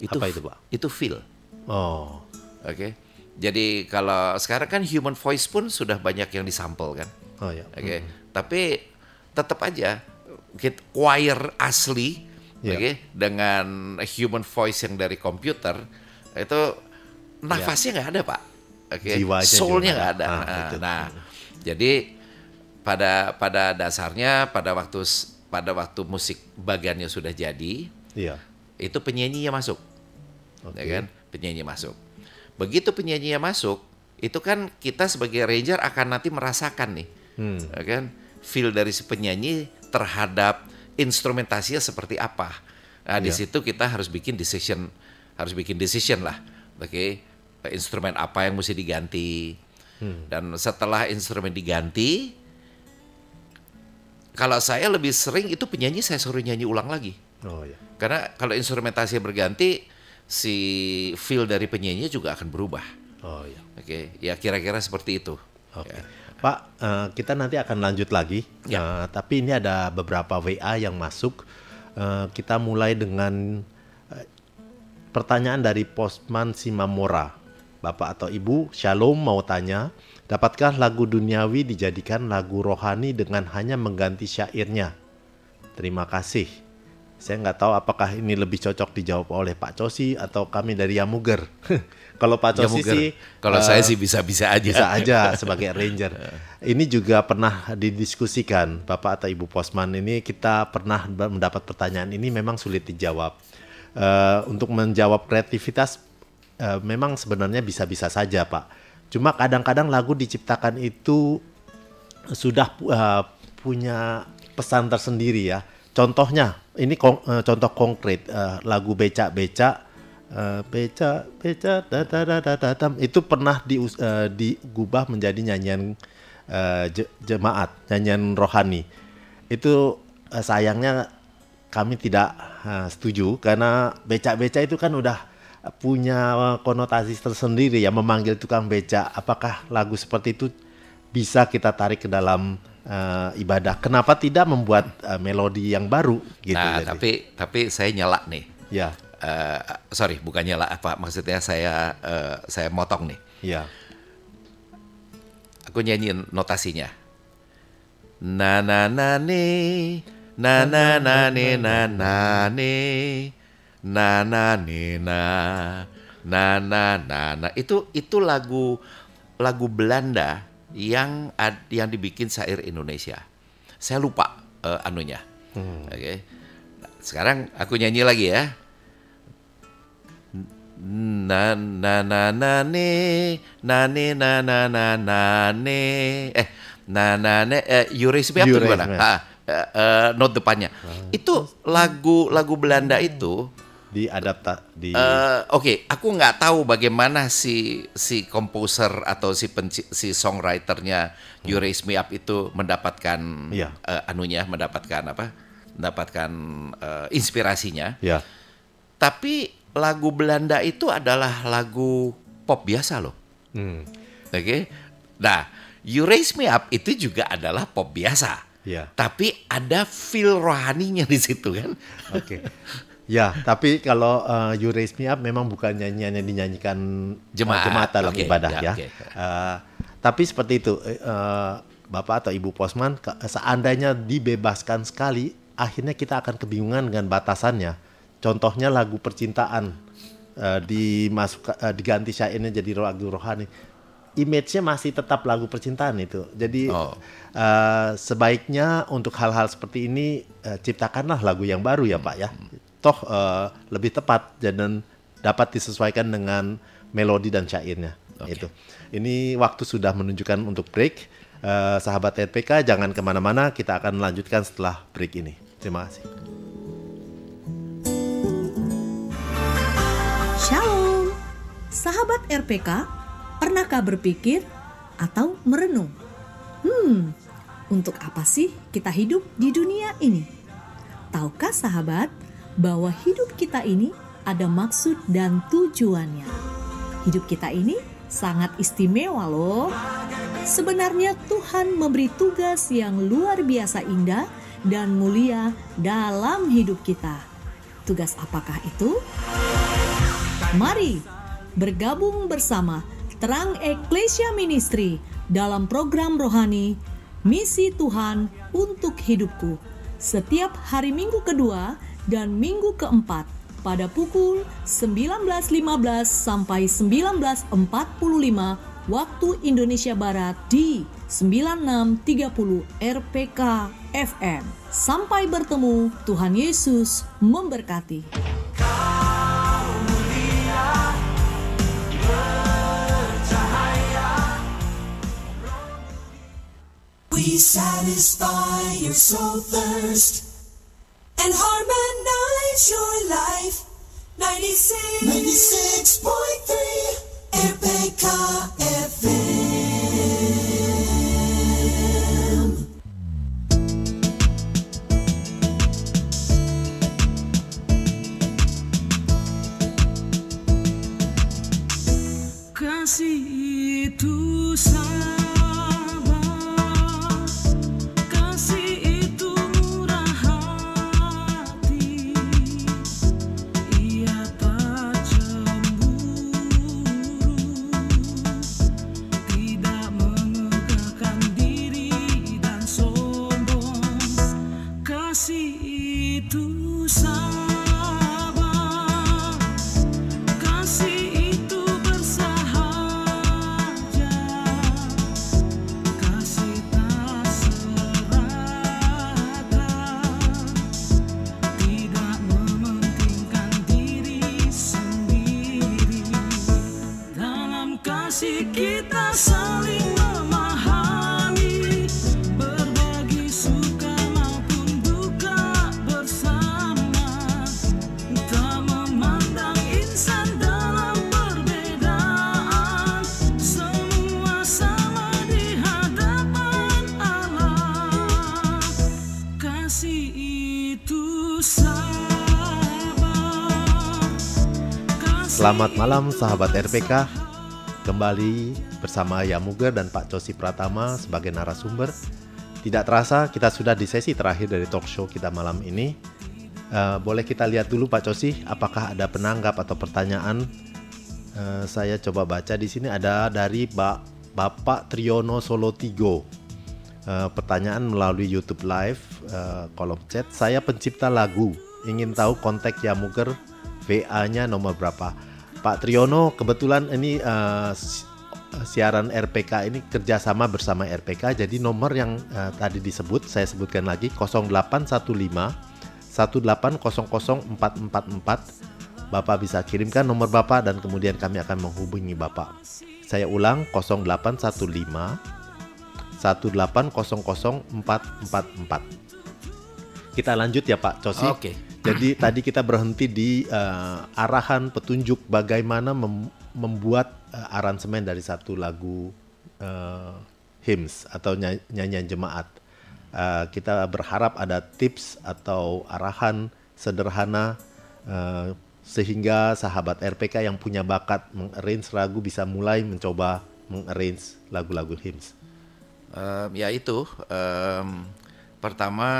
Apa itu, Pak? Itu feel. Oh. Oke. Jadi kalau sekarang kan human voice pun sudah banyak yang disampel kan. Oh ya. Oke. Tapi tetap aja choir asli, dengan human voice yang dari komputer itu nafasnya nggak ada, Pak. Oke. Soulnya nggak ada. Jadi pada dasarnya pada waktu musik bagannya sudah jadi, itu penyanyinya masuk, ya kan? Penyanyi masuk. Begitu penyanyinya masuk, itu kan kita sebagai arranger akan nanti merasakan nih, ya kan? Feel dari si penyanyi terhadap instrumentasinya seperti apa. Nah di situ kita harus bikin decision lah, oke? Instrumen apa yang mesti diganti. Dan setelah instrumen diganti, kalau saya lebih sering itu penyanyi saya suruh nyanyi ulang lagi. Oh ya. Karena kalau instrumentasi berganti, si feel dari penyanyi juga akan berubah. Oh ya. Oke, ya kira-kira seperti itu. Oke. Pak, kita nanti akan lanjut lagi. Tapi ini ada beberapa WA yang masuk. Kita mulai dengan pertanyaan dari Postman Simamora. Bapak atau Ibu, Shalom mau tanya, dapatkah lagu duniawi dijadikan lagu rohani dengan hanya mengganti syairnya? Terima kasih. Saya nggak tahu apakah ini lebih cocok dijawab oleh Pak Cosi atau kami dari Yamuger. Kalau Pak Cosi sih, kalau saya sih bisa-bisa aja. Bisa aja sebagai arranger. Ini juga pernah didiskusikan, Bapak atau Ibu Posman. Ini kita pernah mendapat pertanyaan ini memang sulit dijawab. Untuk menjawab kreativitas memang sebenarnya bisa-bisa saja, Pak. Cuma kadang-kadang lagu diciptakan itu sudah punya pesan tersendiri ya. Contohnya, ini contoh konkret, lagu Beca-Beca, itu pernah digubah menjadi nyanyian jemaat, nyanyian rohani. Itu sayangnya kami tidak setuju, karena Beca-Beca itu kan udah punya konotasi tersendiri ya, memanggil tukang beca. Apakah lagu seperti itu bisa kita tarik ke dalam ibadah? Kenapa tidak membuat melodi yang baru gitu? Nah, jadi. tapi saya nyela nih. Ya. Sorry, bukan nyela, apa maksudnya, saya motong nih. Ya. Aku nyanyiin notasinya. Na na na ne, na na na ne na na ne, na na ne na na. Itu lagu Belanda yang dibikin syair Indonesia. Saya lupa anunya. Oke. Sekarang aku nyanyi lagi ya. Na na na na ne, na ne na na na na ne. Na na ne, you raise me up itu gimana? Note depannya. Itu lagu Belanda itu Oke, aku nggak tahu bagaimana si komposer atau si songwriternya You Raise Me Up itu mendapatkan mendapatkan inspirasinya. Ya. Tapi lagu Belanda itu adalah lagu pop biasa loh. Oke. Nah, You Raise Me Up itu juga adalah pop biasa. Ya. Tapi ada feel rohaninya di situ kan. Oke. Ya, tapi kalau You Raise Me Up memang bukan nyanyian yang dinyanyikan jemaat dalam ibadah ya. Tapi seperti itu, Bapak atau Ibu Posman, seandainya dibebaskan sekali, akhirnya kita akan kebingungan dengan batasannya. Contohnya lagu percintaan, diganti syairnya jadi lagu rohani. Image-nya masih tetap lagu percintaan itu. Jadi sebaiknya untuk hal-hal seperti ini ciptakanlah lagu yang baru ya Pak ya. Toh lebih tepat dan dapat disesuaikan dengan melodi dan syairnya. Itu. Ini waktu sudah menunjukkan untuk break. Sahabat RPK jangan kemana-mana, kita akan melanjutkan setelah break ini. Terima kasih. Shalom, sahabat RPK, pernahkah berpikir atau merenung? Untuk apa sih kita hidup di dunia ini? Tahukah sahabat bahwa hidup kita ini ada maksud dan tujuannya? Hidup kita ini sangat istimewa loh. Sebenarnya Tuhan memberi tugas yang luar biasa indah dan mulia dalam hidup kita. Tugas apakah itu? Mari bergabung bersama Terang Eklesia Ministry dalam program rohani Misi Tuhan untuk Hidupku setiap hari Minggu kedua dan Minggu keempat pada pukul 19.15 sampai 19.45 waktu Indonesia Barat di 9630 RPK FM. Sampai bertemu, Tuhan Yesus memberkati. We satisfy your soul thirst and harmonize your life. 96.3 RPK FM. Kasih itu sabar. Ia tak cemburu. sabar, kasih itu bersahaja, kasih tak serakah, tidak mementingkan diri sendiri. Dalam kasih kita saling memahami, berbagi suka maupun duka bersama, tak memandang insan dalam perbedaan, semua sama di hadapan Allah. Kasih itu sabar. Selamat malam sahabat RPK. Kembali bersama Yamuger dan Pak Cosi Pratama sebagai narasumber. Tidak terasa kita sudah di sesi terakhir dari talk show kita malam ini. Boleh kita lihat dulu Pak Cosi, apakah ada penanggap atau pertanyaan? Saya coba baca di sini ada dari Bapak Triyono Solotigo. Pertanyaan melalui YouTube Live, kolom chat. Saya pencipta lagu, ingin tahu kontak Yamuger, VA-nya nomor berapa? Pak Triyono, kebetulan ini siaran RPK ini kerjasama bersama RPK, jadi nomor yang tadi disebut, saya sebutkan lagi 0815 1800444. Bapak bisa kirimkan nomor Bapak dan kemudian kami akan menghubungi Bapak. Saya ulang 0815 1800444. Kita lanjut ya Pak Cosi. Oke. Jadi tadi kita berhenti di arahan petunjuk bagaimana membuat aransemen dari satu lagu hymns atau nyanyian jemaat. Kita berharap ada tips atau arahan sederhana sehingga sahabat RPK yang punya bakat mengarrange lagu bisa mulai mencoba mengarrange lagu-lagu hymns. Pertama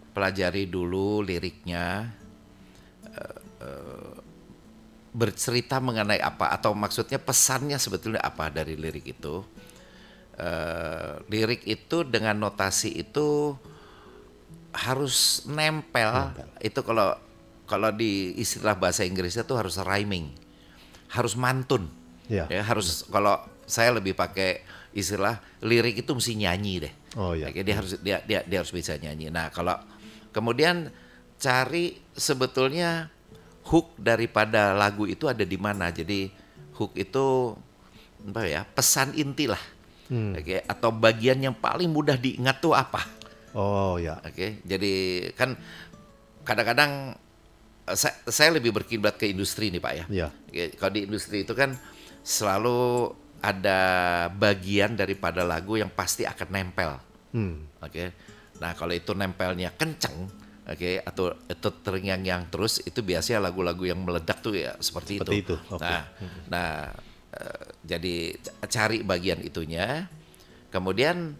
pelajari dulu liriknya, bercerita mengenai apa atau maksudnya pesannya sebetulnya apa dari lirik itu. Lirik itu dengan notasi itu harus nempel. Itu kalau di istilah bahasa Inggrisnya tuh harus rhyming, harus mantun. Ya, harus. Kalau saya lebih pakai istilah lirik itu mesti nyanyi deh. Dia harus bisa nyanyi. Nah, kalau kemudian cari sebetulnya hook daripada lagu itu ada di mana. Jadi hook itu apa ya, pesan inti lah. Atau bagian yang paling mudah diingat tuh apa. Jadi kan kadang-kadang saya lebih berkiblat ke industri nih Pak ya. Kalau di industri itu kan selalu ada bagian daripada lagu yang pasti akan nempel. Nah kalau itu nempelnya kenceng, atau itu terngiang-ngiang terus, itu biasanya lagu-lagu yang meledak tuh ya seperti itu. Jadi cari bagian itunya. Kemudian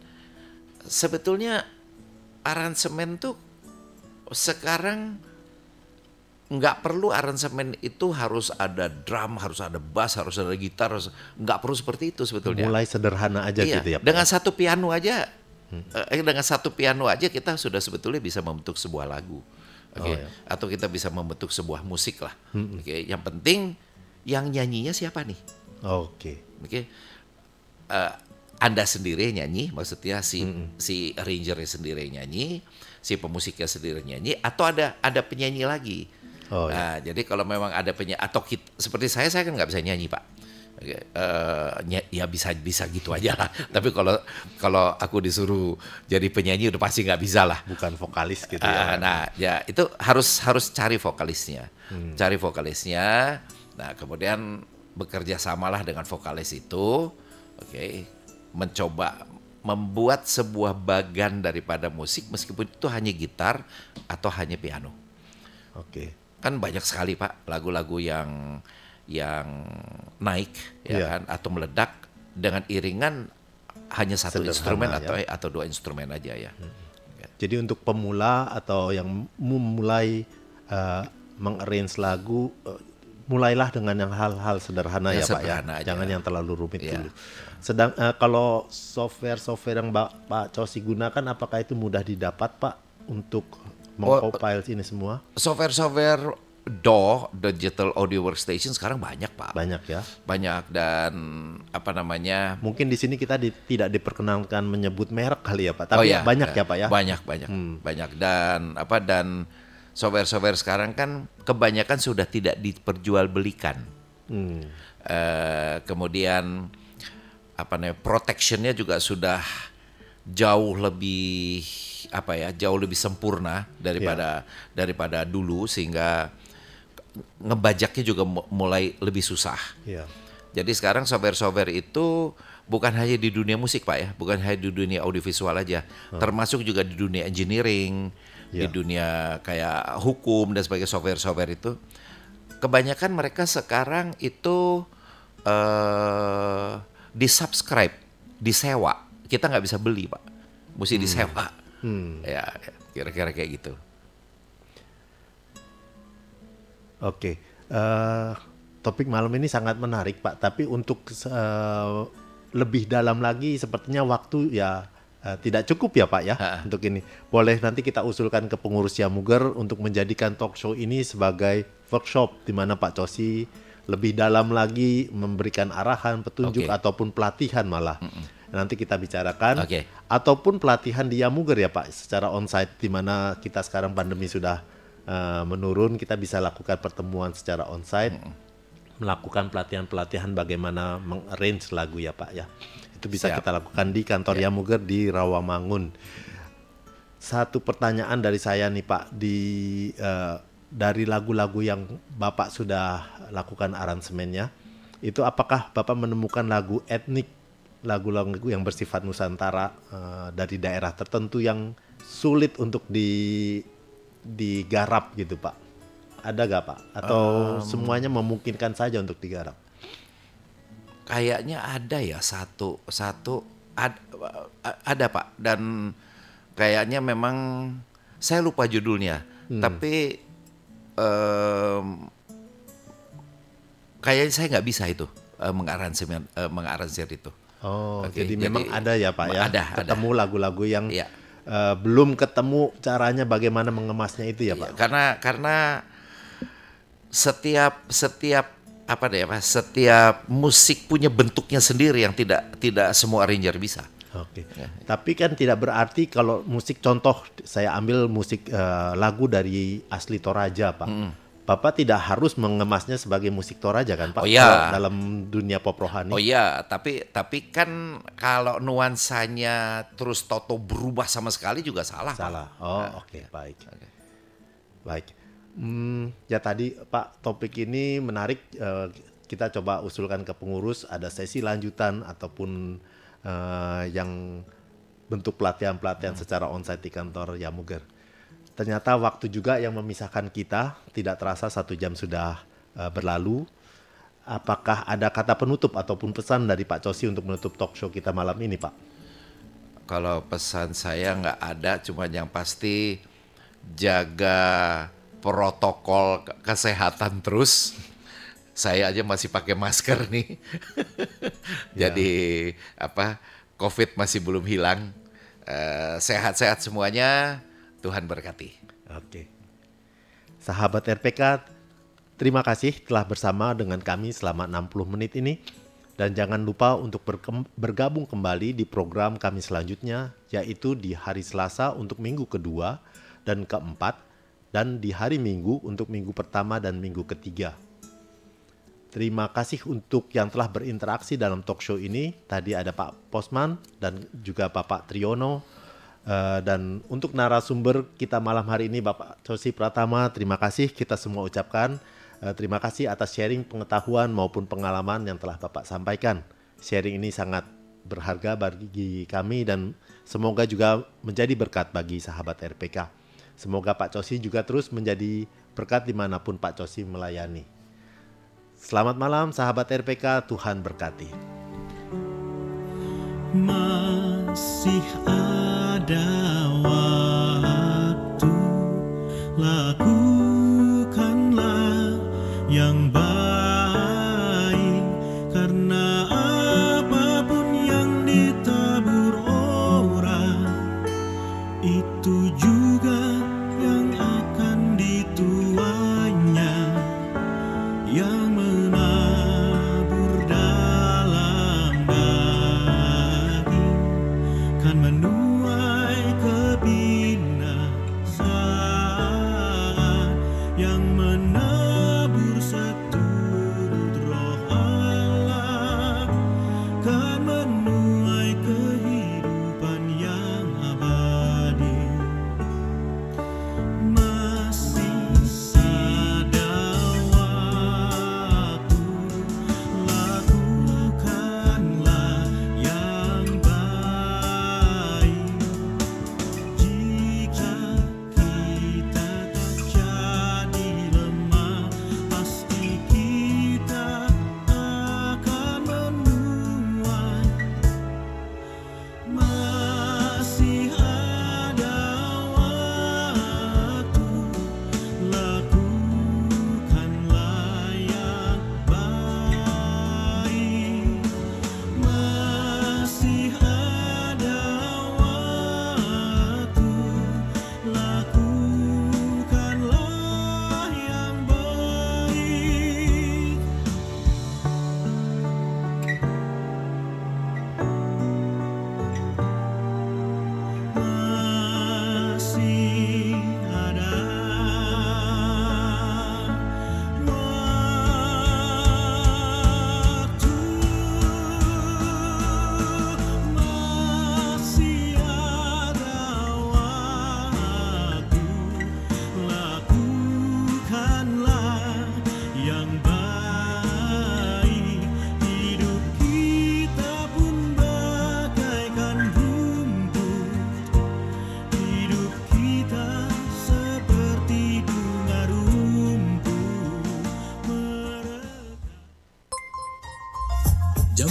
sebetulnya aransemen tuh sekarang nggak perlu aransemen itu harus ada drum, harus ada bass, harus ada gitar, nggak perlu seperti itu sebetulnya. Mulai sederhana aja gitu ya Pak. Dengan satu piano aja. Dengan satu piano aja kita sudah sebetulnya bisa membentuk sebuah lagu, atau kita bisa membentuk sebuah musik lah. Yang penting yang nyanyinya siapa nih? Anda sendiri nyanyi, maksudnya si arrangernya sendiri nyanyi, si pemusiknya sendiri nyanyi, atau ada penyanyi lagi. Jadi kalau memang ada penyanyi atau seperti saya kan nggak bisa nyanyi Pak. Ya bisa gitu aja lah. Tapi kalau aku disuruh jadi penyanyi udah pasti nggak bisa lah. Bukan vokalis gitu ya. Nah ya itu harus cari vokalisnya. Cari vokalisnya. Nah kemudian bekerja samalah dengan vokalis itu. Mencoba membuat sebuah bagan daripada musik meskipun itu hanya gitar atau hanya piano. Kan banyak sekali Pak lagu-lagu yang naik kan atau meledak dengan iringan hanya satu instrumen atau dua instrumen aja ya. Jadi untuk pemula atau yang memulai mengarrange lagu, mulailah dengan yang hal-hal sederhana ya Pak ya. Jangan yang terlalu rumit dulu. Sedang kalau software yang Pak Cosi gunakan, apakah itu mudah didapat Pak untuk meng-compile ini semua? Software DAW, Digital Audio Workstation sekarang banyak, Pak. Banyak ya. Banyak, dan apa namanya? Mungkin di sini kita tidak diperkenankan menyebut merek kali ya, Pak. Tapi banyak ya, Pak ya. Banyak. Banyak, dan software sekarang kan kebanyakan sudah tidak diperjualbelikan. Kemudian apa namanya? Protectionnya juga sudah jauh lebih sempurna daripada dulu, sehingga ngebajaknya juga mulai lebih susah. Jadi sekarang software itu bukan hanya di dunia musik, Pak ya, bukan hanya di dunia audiovisual aja, termasuk juga di dunia engineering, di dunia kayak hukum dan sebagainya. Software itu kebanyakan mereka sekarang itu di-subscribe, disewa. Kita nggak bisa beli, Pak, mesti disewa. Ya, kira-kira kayak gitu. Oke, topik malam ini sangat menarik, Pak. Tapi untuk lebih dalam lagi, sepertinya waktu tidak cukup ya, Pak ya, untuk ini. Boleh nanti kita usulkan ke pengurus Yamuger untuk menjadikan talk show ini sebagai workshop, di mana Pak Cosi lebih dalam lagi memberikan arahan, petunjuk, ataupun pelatihan malah. Nanti kita bicarakan. Ataupun pelatihan di Yamuger ya, Pak, secara onsite, di mana kita sekarang pandemi sudah menurun, kita bisa lakukan pertemuan secara onsite, melakukan pelatihan-pelatihan bagaimana mengarrange lagu ya, Pak ya. Itu bisa kita lakukan di kantor Yamuger di Rawamangun. Satu pertanyaan dari saya nih, Pak, dari lagu-lagu yang Bapak sudah lakukan aransemennya, itu apakah Bapak menemukan lagu etnik, lagu-lagu yang bersifat Nusantara dari daerah tertentu yang sulit untuk digarap gitu, Pak? Ada gak, Pak? Atau semuanya memungkinkan saja untuk digarap? Kayaknya ada ya, satu ada, Pak, dan kayaknya memang saya lupa judulnya, tapi kayaknya saya nggak bisa itu mengaransemen itu. Jadi memang ada ya, Pak ya? Ada. Ketemu lagu-lagu yang belum ketemu caranya bagaimana mengemasnya itu ya, Pak? Karena setiap musik punya bentuknya sendiri yang tidak semua arranger bisa. Tapi kan tidak berarti kalau musik, contoh saya ambil musik lagu dari asli Toraja, Pak. Bapak tidak harus mengemasnya sebagai musik Toraja kan, Pak? Dalam dunia pop rohani. Tapi kan kalau nuansanya terus toto berubah sama sekali juga salah. Baik. Ya tadi, Pak, topik ini menarik. Kita coba usulkan ke pengurus, ada sesi lanjutan ataupun yang bentuk pelatihan-pelatihan secara onsite di kantor Yamuger. Ternyata waktu juga yang memisahkan kita, tidak terasa 1 jam sudah berlalu. Apakah ada kata penutup ataupun pesan dari Pak Cosi untuk menutup talk show kita malam ini, Pak? Kalau pesan saya nggak ada, cuma yang pasti jaga protokol kesehatan terus. Saya aja masih pakai masker nih. Jadi COVID masih belum hilang. Sehat-sehat semuanya. Tuhan berkati. Sahabat RPK, terima kasih telah bersama dengan kami selama 60 menit ini. Dan jangan lupa untuk bergabung kembali di program kami selanjutnya, yaitu di hari Selasa untuk minggu kedua dan keempat, dan di hari Minggu untuk minggu pertama dan minggu ketiga. Terima kasih untuk yang telah berinteraksi dalam talk show ini. Tadi ada Pak Posman dan juga Bapak Triyono. Dan untuk narasumber kita malam hari ini, Bapak Cosi Pratama, terima kasih kita semua ucapkan. Terima kasih atas sharing pengetahuan maupun pengalaman yang telah Bapak sampaikan. Sharing ini sangat berharga bagi kami dan semoga juga menjadi berkat bagi sahabat RPK. Semoga Pak Cosi juga terus menjadi berkat dimanapun Pak Cosi melayani. Selamat malam sahabat RPK, Tuhan berkati. Masih ada waktu, lakukanlah yang baik, karena apapun yang ditabur orang, itu juga yang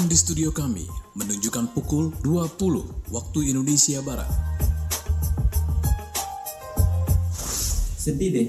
Jam di studio kami menunjukkan pukul 20 waktu Indonesia Barat. Sedih deh.